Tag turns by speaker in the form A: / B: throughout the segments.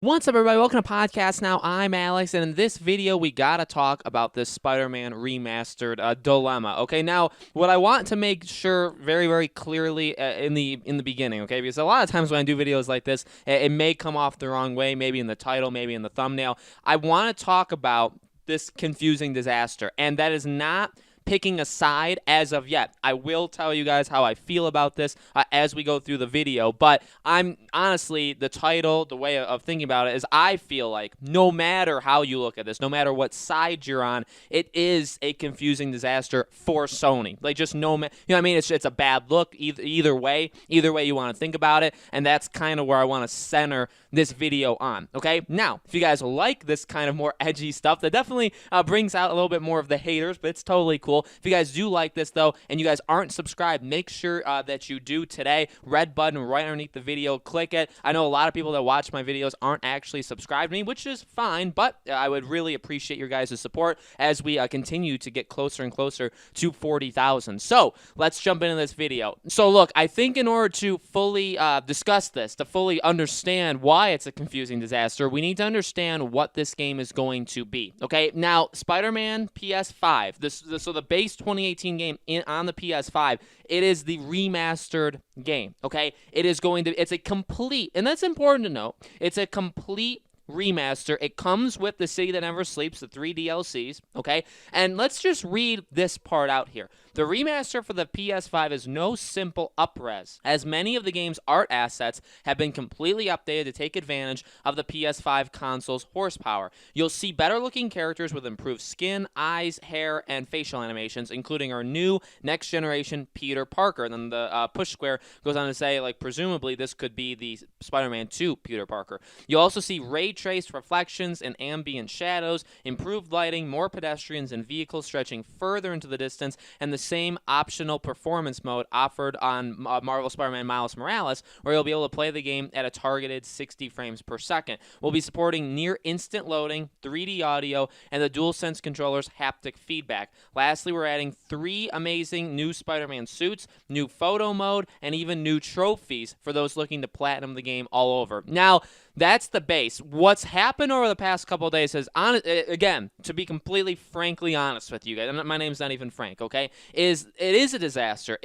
A: What's up, everybody? Welcome to Podcast Now. I'm Alex, and in this video, we gotta talk about this Spider-Man Remastered dilemma. Okay, now what I want to make sure very, very clearly in the beginning, okay, because a lot of times when I do videos like this, it may come off the wrong way, maybe in the title, maybe in the thumbnail. I want to talk about this confusing disaster, and that is not picking a side as of yet. I will tell you guys how I feel about this as we go through the video, but I'm honestly, the title, the way of thinking about it is I feel like no matter how you look at this, no matter what side you're on, it is a confusing disaster for Sony. Like, just you know what I mean? It's a bad look either way you want to think about it, and that's kind of where I want to center this video on, okay? Now, if you guys like this kind of more edgy stuff, that definitely brings out a little bit more of the haters, but it's totally cool. If you guys do like this, though, and you guys aren't subscribed, make sure that you do today. Red button right underneath the video, click it. I know a lot of people that watch my videos aren't actually subscribed to me, which is fine, but I would really appreciate your guys' support as we continue to get closer and closer to 40,000. So, let's jump into this video. So, look, I think in order to fully discuss this, to fully understand why it's a confusing disaster, we need to understand what this game is going to be, okay? Now, Spider-Man PS5, so the base 2018 game on the PS5, it is the remastered game, okay? It's a complete, and that's important to note, it's a complete remaster. It comes with The City That Never Sleeps, the 3 DLCs, okay? And let's just read this part out here. The remaster for the PS5 is no simple up-res, as many of the game's art assets have been completely updated to take advantage of the PS5 console's horsepower. You'll see better-looking characters with improved skin, eyes, hair, and facial animations, including our new next-generation Peter Parker. And then the push square goes on to say, like, presumably this could be the Spider-Man 2 Peter Parker. You'll also see ray-traced reflections and ambient shadows, improved lighting, more pedestrians and vehicles stretching further into the distance, and the same optional performance mode offered on Marvel Spider-Man Miles Morales, where you'll be able to play the game at a targeted 60 frames per second. We'll be supporting near instant loading, 3D audio, and the DualSense controller's haptic feedback. Lastly, we're adding 3 amazing new Spider-Man suits, new photo mode, and even new trophies for those looking to platinum the game all over. Now, that's the base. What's happened over the past couple of days is, again, to be completely frankly honest with you guys, my name's not even Frank, okay, it is a disaster.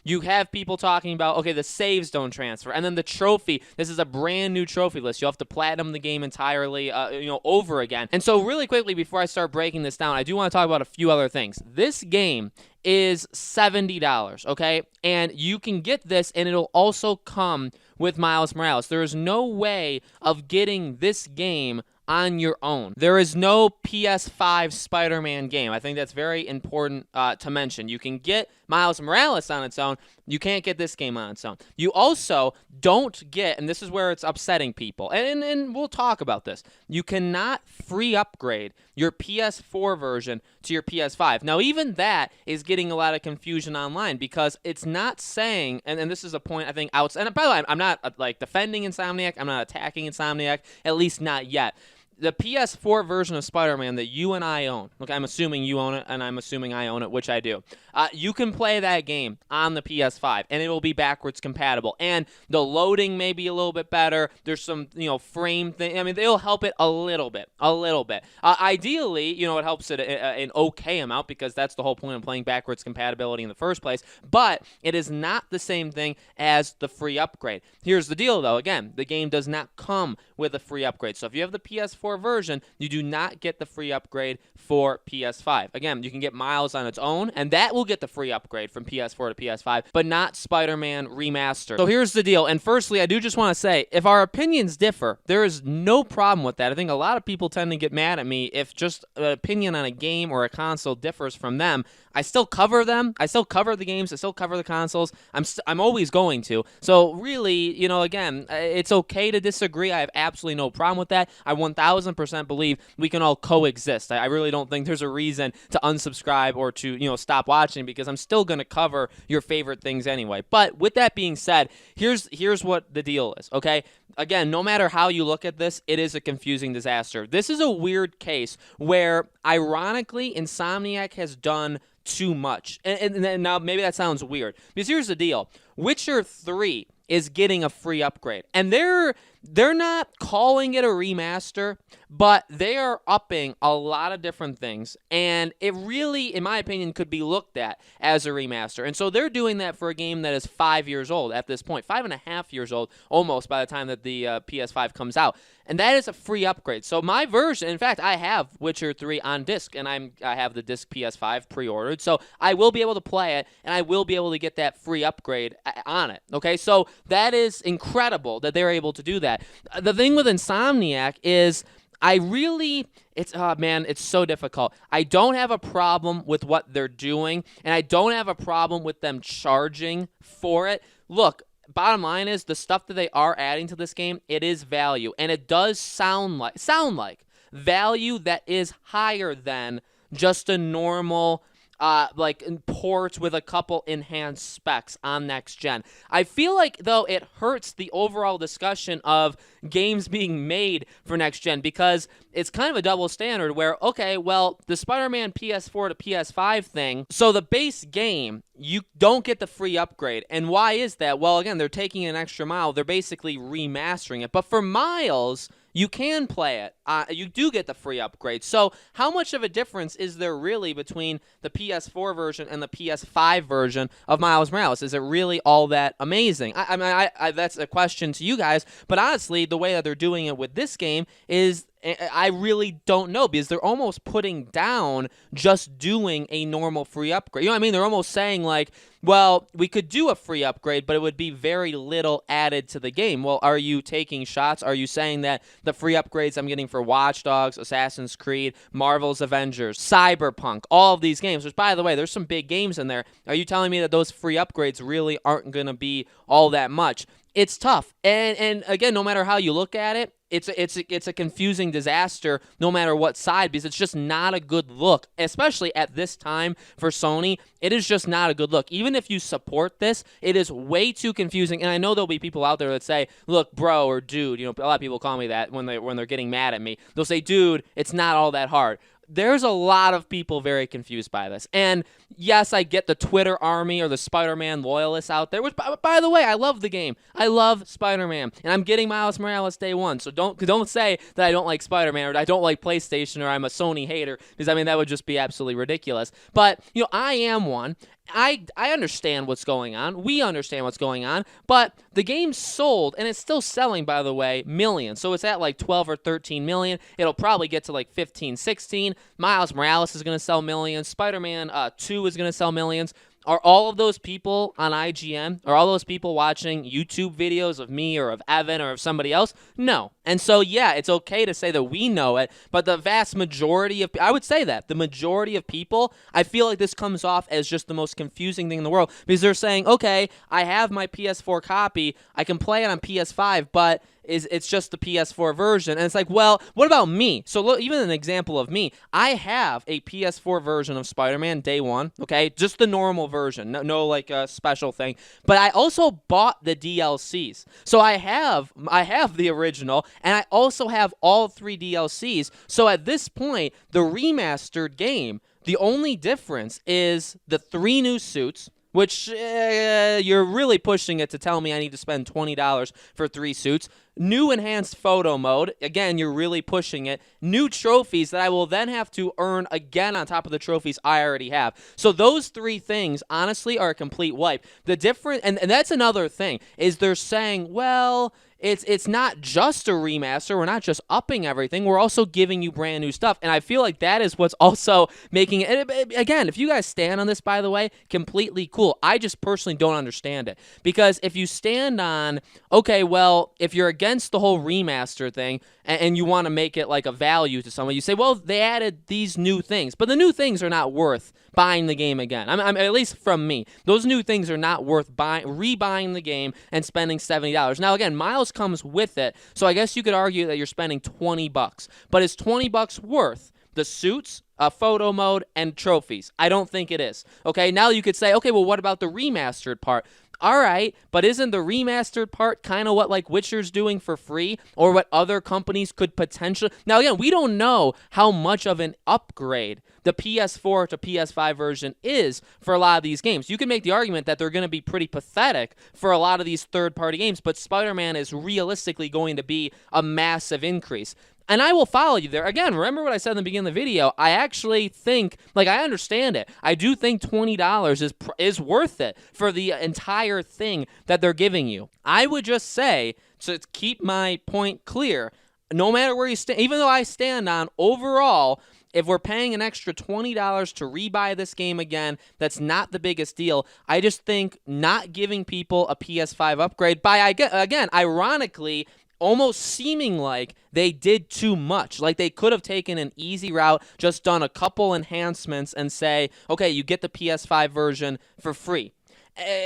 A: You have people talking about, okay, the saves don't transfer, and then the trophy, this is a brand new trophy list. You'll have to platinum the game entirely, over again. And so really quickly, before I start breaking this down, I do want to talk about a few other things. This game is $70, okay? And you can get this, and it'll also come with Miles Morales. There is no way of getting this game on your own. There is no PS5 Spider-Man game. I think that's very important to mention. You can get Miles Morales on its own. You can't get this game on its own. You also don't get, and this is where it's upsetting people, and we'll talk about this, you cannot free upgrade your PS4 version to your PS5. Now, even that is getting a lot of confusion online, because it's not saying, and this is a point I think outside, and by the way, I'm not like defending Insomniac, I'm not attacking Insomniac, at least not yet. The PS4 version of Spider-Man that you and I own, okay, I'm assuming you own it, and I'm assuming I own it, which I do. You can play that game on the PS5, and it will be backwards compatible. And the loading may be a little bit better. There's some, frame thing. I mean, they'll help it a little bit. Ideally, it helps it an okay amount, because that's the whole point of playing backwards compatibility in the first place. But it is not the same thing as the free upgrade. Here's the deal, though. Again, the game does not come with a free upgrade. So if you have the PS4 version, you do not get the free upgrade for PS5. Again, you can get Miles on its own, and that will get the free upgrade from PS4 to PS5, but not Spider-Man Remastered. So here's the deal, and firstly, I do just want to say, if our opinions differ, there is no problem with that. I think a lot of people tend to get mad at me if just an opinion on a game or a console differs from them. I still cover them. I still cover the games. I still cover the consoles. I'm always going to. So really, again, it's okay to disagree. I have absolutely no problem with that. I 1,000% believe we can all coexist. I really don't think there's a reason to unsubscribe or to, stop watching, because I'm still going to cover your favorite things anyway. But with that being said, here's what the deal is, okay? Again, no matter how you look at this, it is a confusing disaster. This is a weird case where, ironically, Insomniac has done too much. And now maybe that sounds weird, because here's the deal. Witcher 3 is getting a free upgrade. And they're not calling it a remaster, but they are upping a lot of different things, and it really, in my opinion, could be looked at as a remaster. And so they're doing that for a game that is 5 years old at this point, 5.5 years old almost by the time that the PS5 comes out. And that is a free upgrade. So my version, in fact, I have Witcher 3 on disc, and I have the disc PS5 pre-ordered, so I will be able to play it, and I will be able to get that free upgrade on it. Okay, so that is incredible that they're able to do that. The thing with Insomniac is, it's so difficult. I don't have a problem with what they're doing, and I don't have a problem with them charging for it. Look, bottom line is, the stuff that they are adding to this game, it is value, and it does sound like value that is higher than just a normal like port with a couple enhanced specs on next gen. I feel like, though, it hurts the overall discussion of games being made for next gen, because it's kind of a double standard where, okay, well, the SpiderMan PS4 to PS5 thing, so the base game, you don't get the free upgrade. And why is that? Well, again, they're taking an extra mile. They're basically remastering it. But for Miles, you can play it. You do get the free upgrade. So how much of a difference is there really between the PS4 version and the PS5 version of Miles Morales? Is it really all that amazing? I mean, that's a question to you guys. But honestly, the way that they're doing it with this game is, I really don't know, because they're almost putting down just doing a normal free upgrade. You know what I mean? They're almost saying, like, well, we could do a free upgrade, but it would be very little added to the game. Well, are you taking shots? Are you saying that the free upgrades I'm getting for Watch Dogs, Assassin's Creed, Marvel's Avengers, Cyberpunk, all of these games, which, by the way, there's some big games in there, are you telling me that those free upgrades really aren't going to be all that much? It's tough. And again, no matter how you look at it, it's a confusing disaster no matter what side, because it's just not a good look, especially at this time for Sony. It is just not a good look. Even if you support this, it is way too confusing. And I know there'll be people out there that say, look, bro, or dude, you know, a lot of people call me that when they're getting mad at me. They'll say, dude, it's not all that hard. There's a lot of people very confused by this. And yes, I get the Twitter army or the Spider-Man loyalists out there, which, by the way, I love the game. I love Spider-Man, and I'm getting Miles Morales day one. So don't say that I don't like Spider-Man or I don't like PlayStation or I'm a Sony hater, because, I mean, that would just be absolutely ridiculous. But, you know, I am one. I understand what's going on. We understand what's going on. But the game sold, and it's still selling, by the way, millions. So it's at like 12 or 13 million. It'll probably get to like 15, 16. Miles Morales is going to sell millions. Spider-Man 2 is going to sell millions. Are all of those people on IGN? Are all those people watching YouTube videos of me or of Evan or of somebody else? No. And so, yeah, it's okay to say that we know it, but the vast majority of, I would say that, the majority of people, I feel like this comes off as just the most confusing thing in the world, because they're saying, okay, I have my PS4 copy, I can play it on PS5, but it's just the PS4 version. And it's like, well, what about me? So look, even an example of me, I have a PS4 version of Spider-Man day one, okay? Just the normal version, no like a special thing. But I also bought the DLCs. So I have the original, and I also have all 3 DLCs. So at this point, the remastered game, the only difference is the 3 new suits, which you're really pushing it to tell me I need to spend $20 for 3 suits. New enhanced photo mode. Again, you're really pushing it. New trophies that I will then have to earn again on top of the trophies I already have. So those 3 things, honestly, are a complete wipe. The difference, and that's another thing, is they're saying, well, it's not just a remaster. We're not just upping everything. We're also giving you brand new stuff. And I feel like that is what's also making it, again, if you guys stand on this, by the way, completely cool. I just personally don't understand it. Because if you stand on, okay, well, if you're against the whole remaster thing and you want to make it like a value to someone, you say, well, they added these new things. But the new things are not worth buying the game again. I'm at least from me. Those new things are not worth rebuying the game and spending $70. Now, again, Miles comes with it, so I guess you could argue that you're spending $20. But is $20 worth the suits, photo mode, and trophies? I don't think it is. Okay, now you could say, okay, well, what about the remastered part? All right, but isn't the remastered part kind of what like Witcher's doing for free, or what other companies could potentially? Now again, we don't know how much of an upgrade the PS4 to PS5 version is for a lot of these games. You can make the argument that they're going to be pretty pathetic for a lot of these third-party games, but Spider-Man is realistically going to be a massive increase. And I will follow you there. Again, remember what I said in the beginning of the video. I actually think, like, I understand it. I do think $20 is worth it for the entire thing that they're giving you. I would just say, to keep my point clear, no matter where you stand, even though I stand on overall, if we're paying an extra $20 to rebuy this game again, that's not the biggest deal. I just think not giving people a PS5 upgrade by, again, ironically, almost seeming like they did too much. Like they could have taken an easy route, just done a couple enhancements and say, okay, you get the PS5 version for free.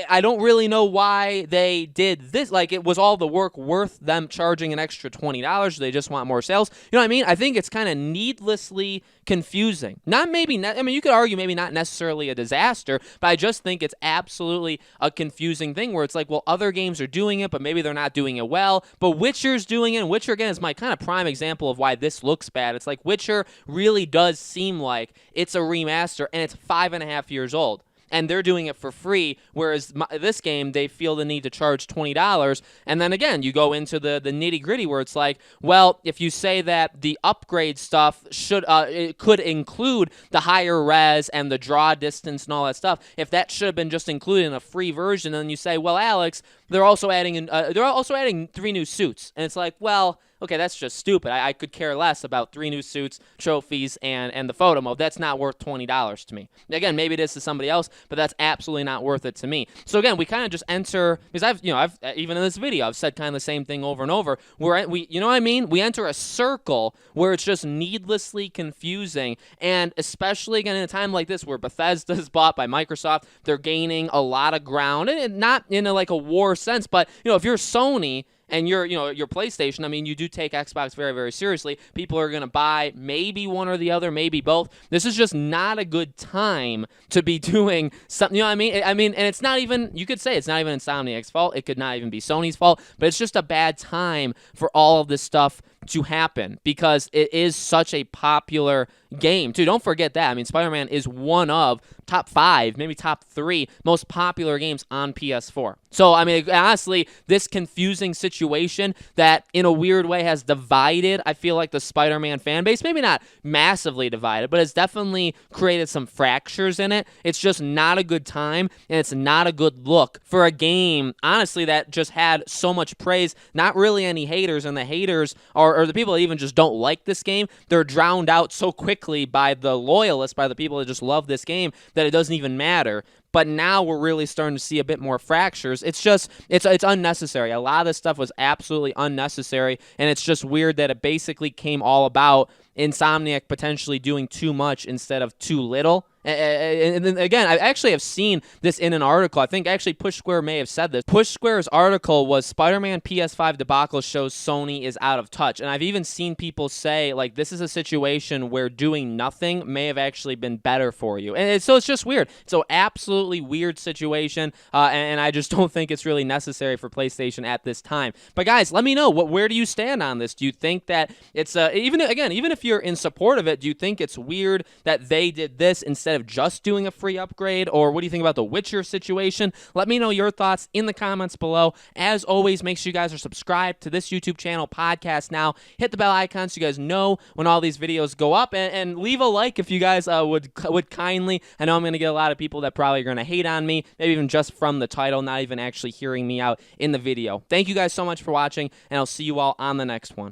A: I don't really know why they did this. Like, it was all the work worth them charging an extra $20? They just want more sales. You know what I mean? I think it's kind of needlessly confusing. I mean, you could argue maybe not necessarily a disaster, but I just think it's absolutely a confusing thing where it's like, well, other games are doing it, but maybe they're not doing it well. But Witcher's doing it, and Witcher, again, is my kind of prime example of why this looks bad. It's like Witcher really does seem like it's a remaster, and it's 5.5 years old. And they're doing it for free, whereas this game, they feel the need to charge $20. And then again, you go into the nitty-gritty where it's like, well, if you say that the upgrade stuff it could include the higher res and the draw distance and all that stuff, if that should have been just included in a free version, then you say, well, Alex, they're also adding 3 new suits. And it's like, well, okay, that's just stupid. I could care less about 3 new suits, trophies, and the photo mode. That's not worth $20 to me. Again, maybe it is to somebody else, but that's absolutely not worth it to me. So again, we kind of just enter, because I've even in this video, I've said kind of the same thing over and over. You know what I mean? We enter a circle where it's just needlessly confusing, and especially again in a time like this where Bethesda is bought by Microsoft, they're gaining a lot of ground, and not in like a war sense, but if you're Sony and your PlayStation, I mean, you do take Xbox very, very seriously. People are going to buy maybe one or the other, maybe both. This is just not a good time to be doing something, you know what I mean? And it's not even, you could say it's not even Insomniac's fault. It could not even be Sony's fault, but it's just a bad time for all of this stuff to happen because it is such a popular game, too. Don't forget that. I mean, Spider-Man is one of top 5, maybe top 3 most popular games on PS4. So, I mean, honestly, this confusing situation that in a weird way has divided, I feel like, the Spider-Man fan base, maybe not massively divided, but it's definitely created some fractures in it. It's just not a good time, and it's not a good look for a game, honestly, that just had so much praise, not really any haters, and the haters or the people that even just don't like this game, they're drowned out so quickly by the loyalists, by the people that just love this game, that it doesn't even matter. But now we're really starting to see a bit more fractures. It's unnecessary. A lot of this stuff was absolutely unnecessary, and it's just weird that it basically came all about Insomniac potentially doing too much instead of too little. And then again, I actually have seen this in an article. I think actually Push Square may have said this. Push Square's article was Spider-Man PS5 debacle shows Sony is out of touch. And I've even seen people say, like, this is a situation where doing nothing may have actually been better for you. And so it's just weird. So absolutely weird situation. And I just don't think it's really necessary for PlayStation at this time. But guys, let me know. Where do you stand on this? Do you think that it's, even if you're in support of it, do you think it's weird that they did this instead of just doing a free upgrade? Or what do you think about the Witcher situation? Let me know your thoughts in the comments below. As always, make sure you guys are subscribed to this YouTube channel, Podcast Now. Hit the bell icon so you guys know when all these videos go up, and leave a like if you guys would kindly. I know I'm going to get a lot of people that probably are going to hate on me, maybe even just from the title, not even actually hearing me out in the video. Thank you guys so much for watching, and I'll see you all on the next one.